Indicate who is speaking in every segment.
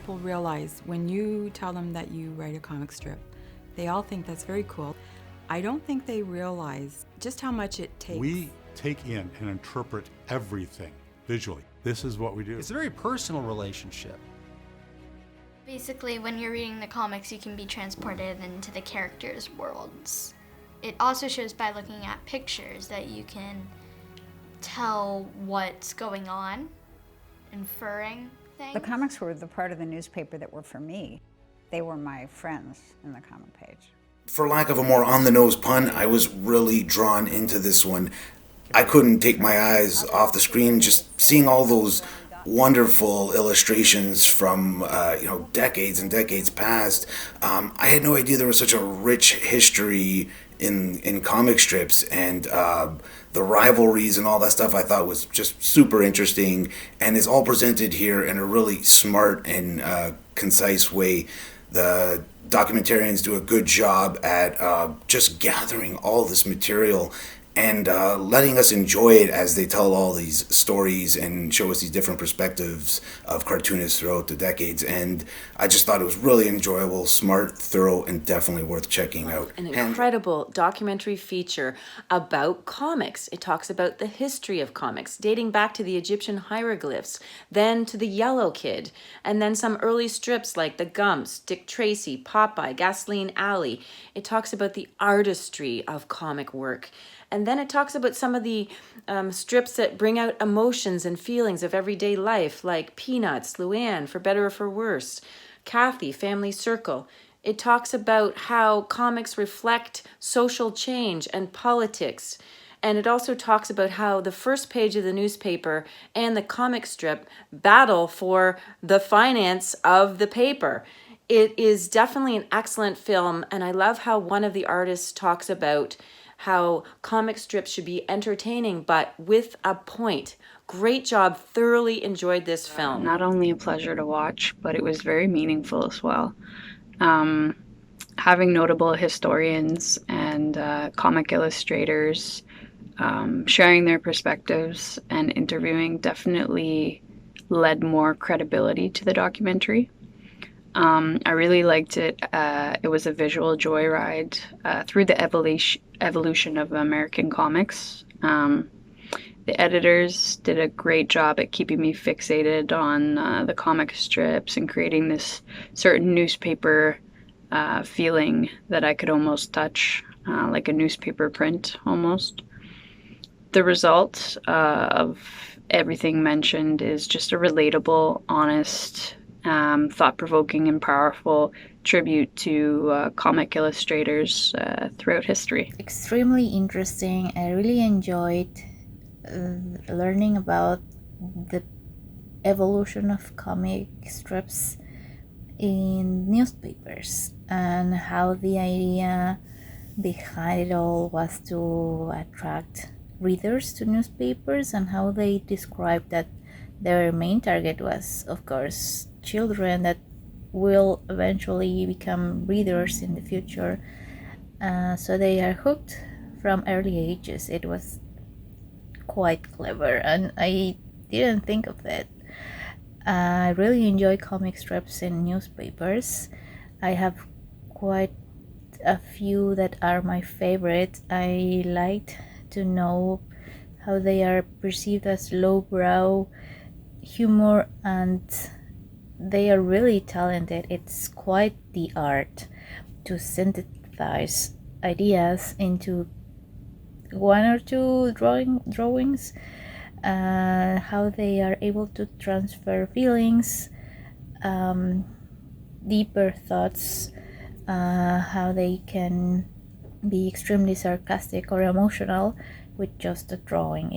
Speaker 1: people realize when you tell them that you write a comic strip, they all think that's very cool. I don't think they realize just how much it takes.
Speaker 2: We take in and interpret everything visually. This is what we do.
Speaker 3: It's a very personal relationship.
Speaker 4: Basically, when you're reading the comics, you can be transported into the characters' worlds. It also shows by looking at pictures that you can tell what's going on, inferring things.
Speaker 5: The comics were the part of the newspaper that were for me. They were my friends in the comic page.
Speaker 6: For lack of a more on-the-nose pun, I was really drawn into this one. I couldn't take my eyes off the screen, just seeing all those wonderful illustrations from decades and decades past. I had no idea there was such a rich history in comic strips, and the rivalries and all that stuff I thought was just super interesting, and it's all presented here in a really smart and concise way. The documentarians do a good job at just gathering all this material and letting us enjoy it as they tell all these stories and show us these different perspectives of cartoonists throughout the decades. And I just thought it was really enjoyable, smart, thorough, and definitely worth checking out.
Speaker 7: An incredible documentary feature about comics. It talks about the history of comics, dating back to the Egyptian hieroglyphs, then to the Yellow Kid, and then some early strips like The Gumps, Dick Tracy, Popeye, Gasoline Alley. It talks about the artistry of comic work. And then it talks about some of the strips that bring out emotions and feelings of everyday life, like Peanuts, Luann, For Better or For Worse, Kathy, Family Circle. It talks about how comics reflect social change and politics. And it also talks about how the first page of the newspaper and the comic strip battle for the finance of the paper. It is definitely an excellent film, and I love how one of the artists talks about how comic strips should be entertaining, but with a point. Great job. Thoroughly enjoyed this film.
Speaker 8: Not only a pleasure to watch, but it was very meaningful as well. Having notable historians and comic illustrators sharing their perspectives and interviewing definitely led more credibility to the documentary. I really liked it. It was a visual joyride through the evolution of American comics. The editors did a great job at keeping me fixated on the comic strips and creating this certain newspaper feeling that I could almost touch, like a newspaper print almost. The result of everything mentioned is just a relatable, honest, thought-provoking and powerful tribute to comic illustrators throughout history.
Speaker 9: Extremely interesting. I really enjoyed learning about the evolution of comic strips in newspapers and how the idea behind it all was to attract readers to newspapers, and how they described that their main target was, of course, children that will eventually become readers in the future. So they are hooked from early ages. It was quite clever, and I didn't think of that. I really enjoy comic strips in newspapers. I have quite a few that are my favorite. I liked to know how they are perceived as lowbrow humor, and they are really talented. It's quite the art to synthesize ideas into one or two drawings, how they are able to transfer feelings, deeper thoughts, how they can be extremely sarcastic or emotional with just a drawing.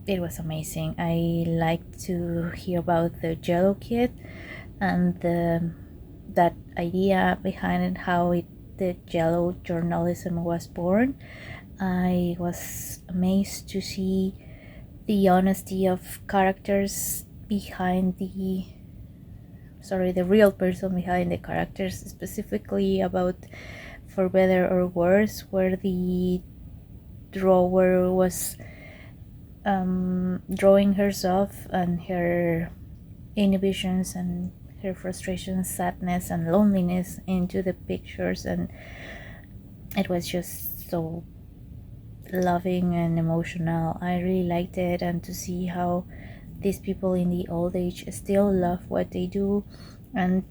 Speaker 9: It was amazing. I like to hear about the Yellow Kid and that idea behind it, how the yellow journalism was born. I was amazed to see the honesty of characters behind the real person behind the characters, specifically about For Better or Worse, where the drawer was drawing herself and her inhibitions and her frustration, sadness, and loneliness into the pictures, and it was just so loving and emotional. I really liked it, and to see how these people in the old age still love what they do, and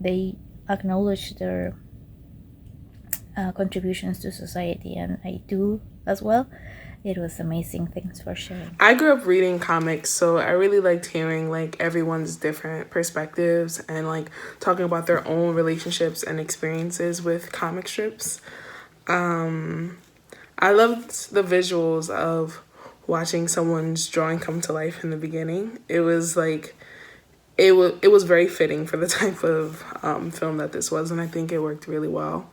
Speaker 9: they acknowledge their contributions to society, and I do as well. It was amazing. Thanks for sharing.
Speaker 10: I grew up reading comics, so I really liked hearing like everyone's different perspectives and like talking about their own relationships and experiences with comic strips. I loved the visuals of watching someone's drawing come to life in the beginning. It was like it was very fitting for the type of film that this was, and I think it worked really well.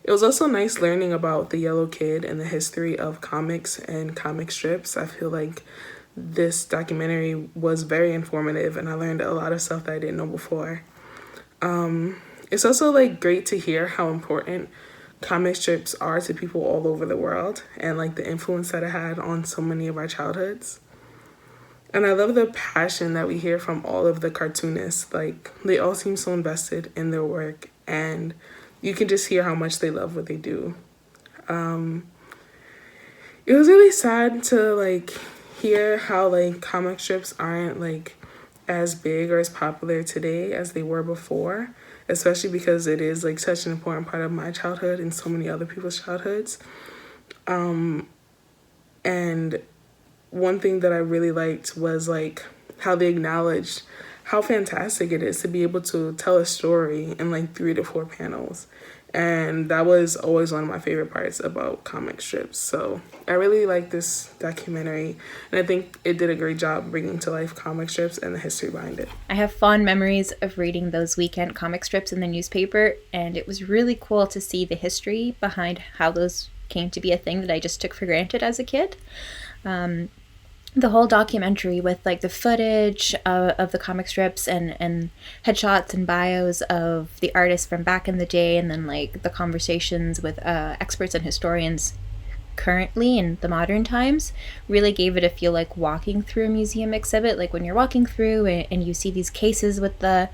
Speaker 10: It was also nice learning about the Yellow Kid and the history of comics and comic strips. I feel like this documentary was very informative, and I learned a lot of stuff that I didn't know before. It's also like great to hear how important comic strips are to people all over the world, and like the influence that it had on so many of our childhoods. And I love the passion that we hear from all of the cartoonists. Like, they all seem so invested in their work, and you can just hear how much they love what they do. It was really sad to like hear how like comic strips aren't like as big or as popular today as they were before, especially because it is like such an important part of my childhood and so many other people's childhoods. And one thing that I really liked was like how they acknowledged how fantastic it is to be able to tell a story in like 3 to 4 panels. And that was always one of my favorite parts about comic strips. So I really like this documentary, and I think it did a great job bringing to life comic strips and the history behind it.
Speaker 11: I have fond memories of reading those weekend comic strips in the newspaper, and it was really cool to see the history behind how those came to be a thing that I just took for granted as a kid. The whole documentary with like the footage of the comic strips and headshots and bios of the artists from back in the day, and then like the conversations with experts and historians currently in the modern times, really gave it a feel like walking through a museum exhibit. Like when you're walking through and you see these cases with the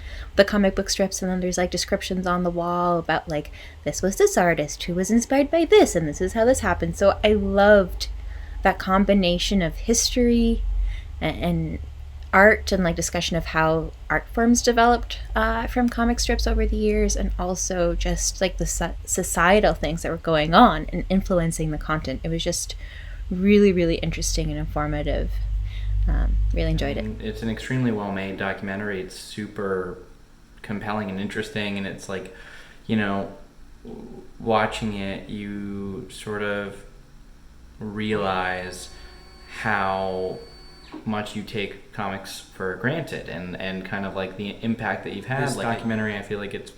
Speaker 11: comic book strips, and then there's like descriptions on the wall about like, this was this artist who was inspired by this, and this is how this happened. So I loved that combination of history and art, and like discussion of how art forms developed from comic strips over the years, and also just like the societal things that were going on and influencing the content. It was just really, really interesting and informative. Really enjoyed it.
Speaker 12: It's an extremely well-made documentary. It's super compelling and interesting, and it's like, you know, watching it, you sort of realize how much you take comics for granted, and kind of like the impact that you've had. This documentary, I feel like it's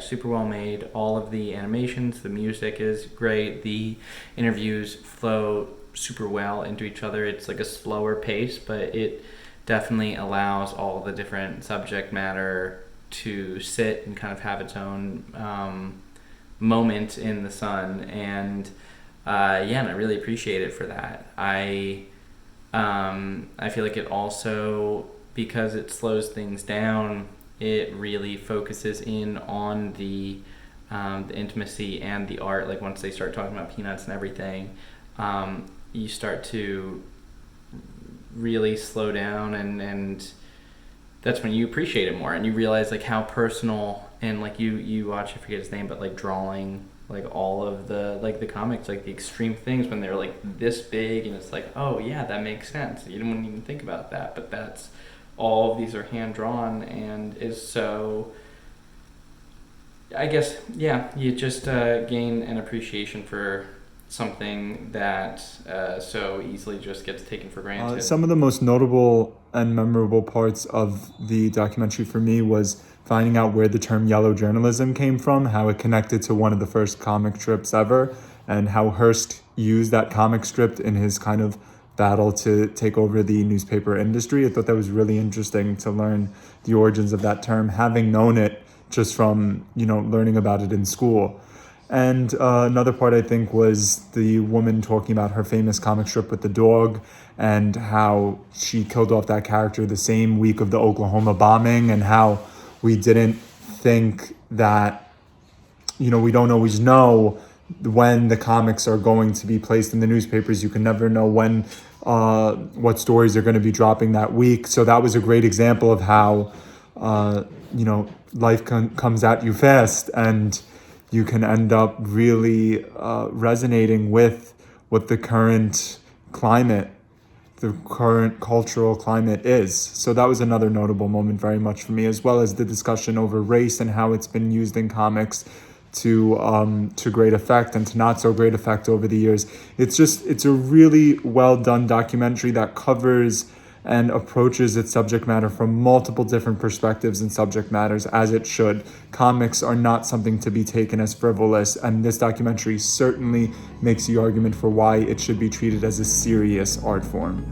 Speaker 12: super well made. All of the animations, the music is great. The interviews flow super well into each other. It's like a slower pace, but it definitely allows all the different subject matter to sit and kind of have its own moment in the sun. And and I really appreciate it for that. I feel like it also, because it slows things down, it really focuses in on the intimacy and the art. Like once they start talking about Peanuts and everything, you start to really slow down, and that's when you appreciate it more, and you realize like how personal, and like you watch, I forget his name, but like drawing like all of the like the comics, like the extreme things when they're like this big, and it's like, oh yeah, that makes sense. You don't even think about that, but that's all of these are hand drawn, and is so, I guess, yeah, you just gain an appreciation for something that so easily just gets taken for granted.
Speaker 13: Some of the most notable and memorable parts of the documentary for me was finding out where the term yellow journalism came from, how it connected to one of the first comic strips ever, and how Hearst used that comic strip in his kind of battle to take over the newspaper industry. I thought that was really interesting to learn the origins of that term, having known it just from, learning about it in school. And another part, I think, was the woman talking about her famous comic strip with the dog, and how she killed off that character the same week of the Oklahoma bombing, and how we didn't think that, we don't always know when the comics are going to be placed in the newspapers. You can never know when, what stories are going to be dropping that week. So that was a great example of how, life comes at you fast, and you can end up really resonating with what the current cultural climate is. So that was another notable moment very much for me, as well as the discussion over race and how it's been used in comics to great effect and to not so great effect over the years. It's a really well done documentary that covers and approaches its subject matter from multiple different perspectives and subject matters, as it should. Comics are not something to be taken as frivolous, and this documentary certainly makes the argument for why it should be treated as a serious art form.